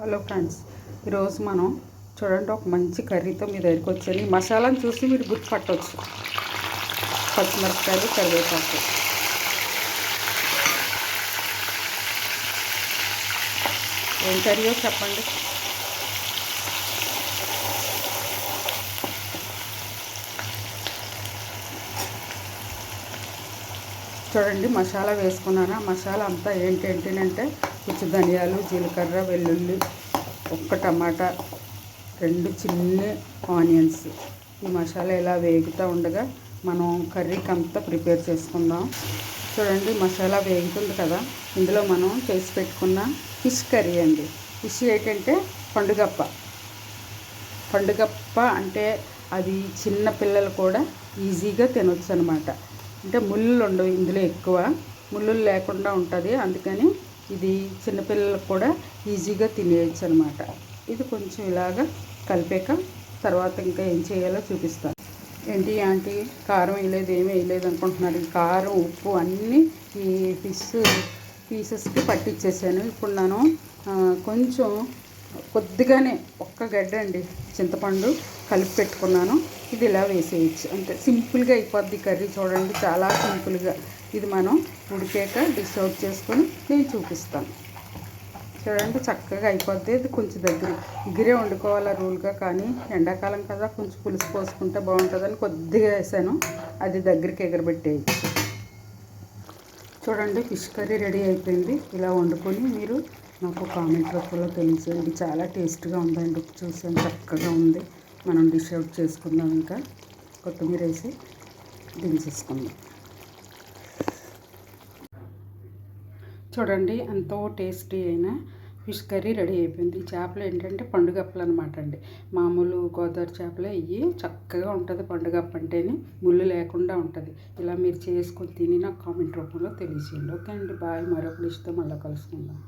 Hello friends, ఈరోజు మనం చూడండి ఒక మంచి కర్రీతో మీ దగ్గరికి వచ్చాను. ఈ మసాలాను చూసి మీరు గుర్తుపట్టవచ్చు. పచ్చిమిరపకాయలు, కరివేపాకు. ఏం కర్రీయో చెప్పండి. చూడండి మసాలా వేసుకున్నాను. ఆ మసాలా అంతా ఏంటంటే కొంచెం ధనియాలు, జీలకర్ర, వెల్లుల్లి, ఒక్క టమాటా, 2 చిన్న ఆనియన్స్. ఈ మసాలా ఇలా వేగుతూ ఉండగా మనం కర్రీకి అంతా ప్రిపేర్ చేసుకుందాం. చూడండి మసాలా వేగుతుంది కదా, ఇందులో మనం చేసి పెట్టుకున్న ఫిష్ కర్రీ అండి. ఫిష్ ఏంటంటే పండుగప్ప అంటే అది చిన్న పిల్లలు కూడా ఈజీగా తినొచ్చు అనమాట. అంటే ముళ్ళు ఉండవు ఇందులో, ఎక్కువ ముళ్ళు లేకుండా ఉంటుంది. అందుకని ఇది చిన్నపిల్లలకు కూడా ఈజీగా తినేయచ్చు అనమాట. ఇది కొంచెం ఇలాగా కలిపాక తర్వాత ఇంకా ఏం చేయాలో చూపిస్తాను. ఏంటి ఆంటీ కారం వేయలేదు, ఏమీ వేయలేదు అనుకుంటున్నారు. ఈ కారం, ఉప్పు అన్నీ ఈ ఫిష్ పీసెస్కి పట్టించేసాను. ఇప్పుడు నేను కొంచెం కొద్దిగానే ఒక్క గడ్డ అండి చింతపండు కలిపి పెట్టుకున్నాను. ఇది ఇలా వేసేయచ్చు, అంటే సింపుల్గా అయిపోద్ది కర్రీ. చూడండి చాలా సింపుల్గా. ఇది మనం ఉడికాక డిష్ అవుట్ చేసుకొని నేను చూపిస్తాను. చూడండి చక్కగా అయిపోద్ది. ఇది కొంచెం దగ్గరే వండుకోవాలా రూల్గా, కానీ ఎండాకాలం కదా కొంచెం పులుసు పోసుకుంటే బాగుంటుందని కొద్దిగా వేసాను. అది దగ్గరికి ఎగరబెట్టేయచ్చు. చూడండి ఫిష్ కర్రీ రెడీ అయిపోయింది. ఇలా వండుకొని మీరు నాకు కామెంట్ రూపంలో తెలియజేయండి. చాలా టేస్ట్గా ఉందండి, చూసాను చక్కగా ఉంది. మనం డిష్ అవుట్ చేసుకుందాం. ఇంకా కొత్తిమీర వేసి దించేసుకుందాం. చూడండి ఎంతో టేస్టీ అయిన ఫిష్ కర్రీ రెడీ అయిపోయింది. ఈ చేపలు ఏంటంటే పండుగప్పలు అనమాట అండి. మామూలు గోదావరి చేపలే ఇవి. చక్కగా ఉంటుంది పండుగప్ప అంటేనే, ముళ్ళు లేకుండా ఉంటుంది. ఇలా మీరు చేసుకొని తిని నాకు కామెంట్ రూపంలో తెలియజేయండి. ఓకే అండి, బాయ్. మరొక డిష్తో మళ్ళీ కలుసుకుందాం.